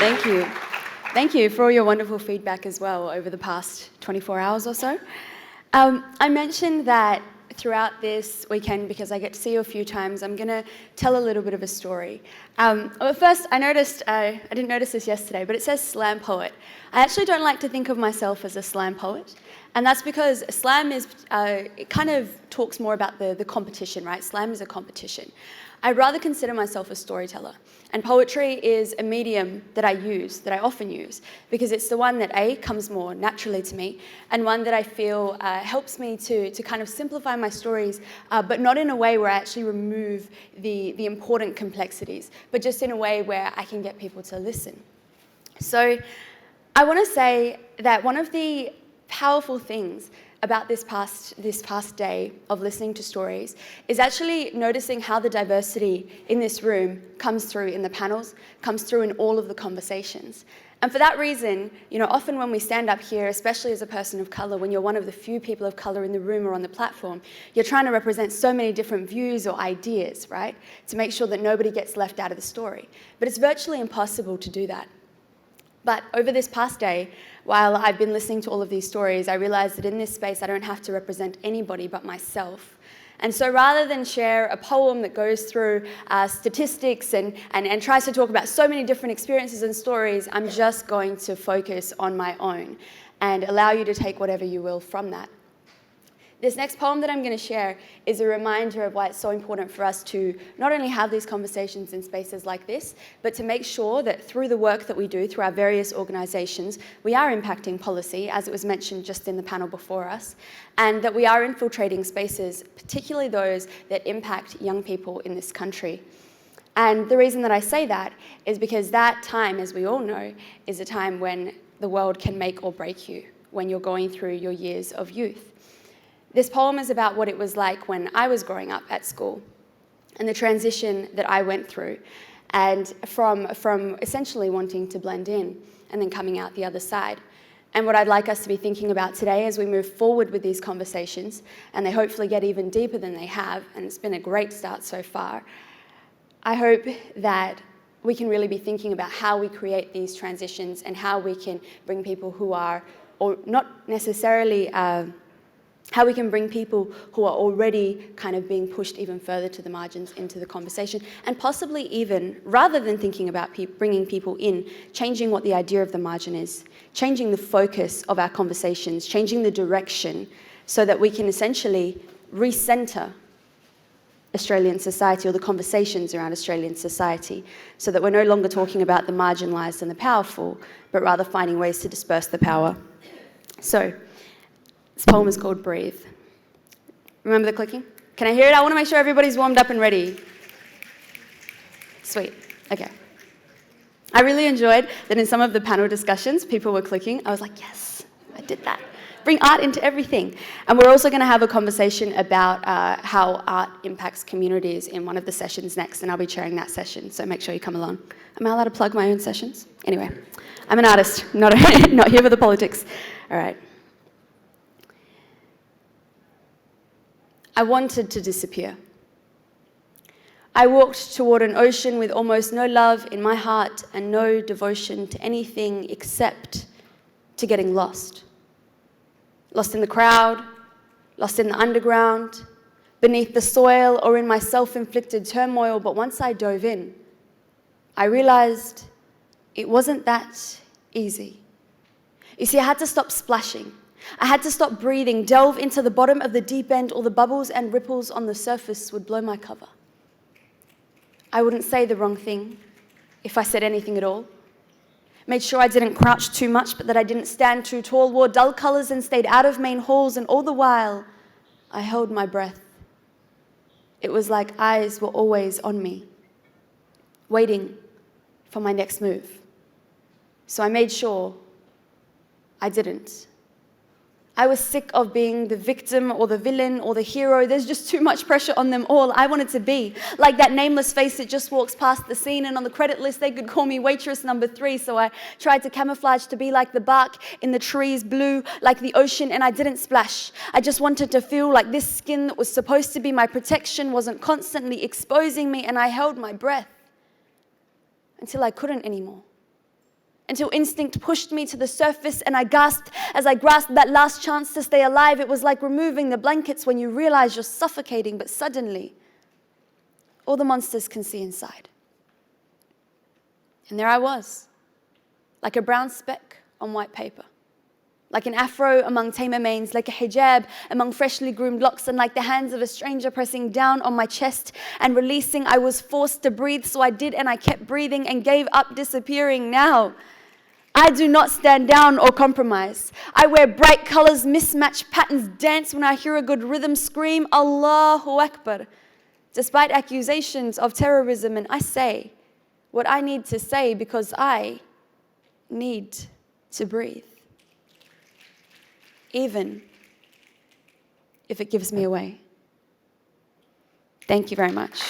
Thank you. Thank you for all your wonderful feedback as well over the past 24 hours or so. I mentioned that throughout this weekend, because I get to see you a few times, I'm going to tell a little bit of a story. But first, I didn't notice this yesterday, but it says slam poet. I actually don't like to think of myself as a slam poet, and that's because slam is, it kind of talks more about the competition, right? Slam is a competition. I'd rather consider myself a storyteller. And poetry is a medium that I often use, because it's the one that comes more naturally to me, and one that I feel helps me to kind of simplify my stories, but not in a way where I actually remove the important complexities, but just in a way where I can get people to listen. So I want to say that one of the powerful things about this past day of listening to stories is actually noticing how the diversity in this room comes through in the panels, comes through in all of the conversations. And for that reason, often when we stand up here, especially as a person of colour, when you're one of the few people of colour in the room or on the platform, you're trying to represent so many different views or ideas, right? To make sure that nobody gets left out of the story. But it's virtually impossible to do that. But over this past day, while I've been listening to all of these stories, I realized that in this space, I don't have to represent anybody but myself. And so rather than share a poem that goes through statistics and tries to talk about so many different experiences and stories, I'm just going to focus on my own and allow you to take whatever you will from that. This next poem that I'm going to share is a reminder of why it's so important for us to not only have these conversations in spaces like this, but to make sure that through the work that we do, through our various organisations, we are impacting policy, as it was mentioned just in the panel before us, and that we are infiltrating spaces, particularly those that impact young people in this country. And the reason that I say that is because that time, as we all know, is a time when the world can make or break you, when you're going through your years of youth. This poem is about what it was like when I was growing up at school and the transition that I went through, and from essentially wanting to blend in and then coming out the other side. And what I'd like us to be thinking about today as we move forward with these conversations, and they hopefully get even deeper than they have, and it's been a great start so far, I hope that we can really be thinking about how we create these transitions and how we can bring people who are, or not necessarily, how we can bring people who are already kind of being pushed even further to the margins into the conversation, and possibly even, rather than thinking about bringing people in, changing what the idea of the margin is, changing the focus of our conversations, changing the direction, so that we can essentially recenter Australian society, or the conversations around Australian society, so that we're no longer talking about the marginalised and the powerful, but rather finding ways to disperse the power. So, this poem is called Breathe. Remember the clicking? Can I hear it? I want to make sure everybody's warmed up and ready. Sweet. Okay. I really enjoyed that in some of the panel discussions, people were clicking. I was like, yes, I did that. Bring art into everything. And we're also going to have a conversation about how art impacts communities in one of the sessions next, and I'll be chairing that session, so make sure you come along. Am I allowed to plug my own sessions? Anyway, I'm an artist, not here for the politics. All right. I wanted to disappear. I walked toward an ocean with almost no love in my heart and no devotion to anything except to getting lost. Lost in the crowd, lost in the underground, beneath the soil, or in my self-inflicted turmoil. But once I dove in, I realized it wasn't that easy. You see, I had to stop splashing. I had to stop breathing, delve into the bottom of the deep end, or the bubbles and ripples on the surface would blow my cover. I wouldn't say the wrong thing, if I said anything at all. Made sure I didn't crouch too much, but that I didn't stand too tall, wore dull colours and stayed out of main halls, and all the while, I held my breath. It was like eyes were always on me, waiting for my next move. So I made sure I didn't. I was sick of being the victim or the villain or the hero. There's just too much pressure on them all. I wanted to be like that nameless face that just walks past the scene, and on the credit list they could call me waitress number 3. So I tried to camouflage to be like the bark in the trees, blue like the ocean, and I didn't splash. I just wanted to feel like this skin that was supposed to be my protection wasn't constantly exposing me, and I held my breath until I couldn't anymore. until instinct pushed me to the surface and I gasped as I grasped that last chance to stay alive. It was like removing the blankets when you realize you're suffocating, but suddenly, all the monsters can see inside. And there I was, like a brown speck on white paper, like an afro among tamer manes, like a hijab among freshly groomed locks, and like the hands of a stranger pressing down on my chest and releasing. I was forced to breathe, so I did, and I kept breathing and gave up disappearing. Now, I do not stand down or compromise. I wear bright colors, mismatched patterns, dance when I hear a good rhythm, scream Allahu Akbar, despite accusations of terrorism, and I say what I need to say because I need to breathe, even if it gives me away. Thank you very much.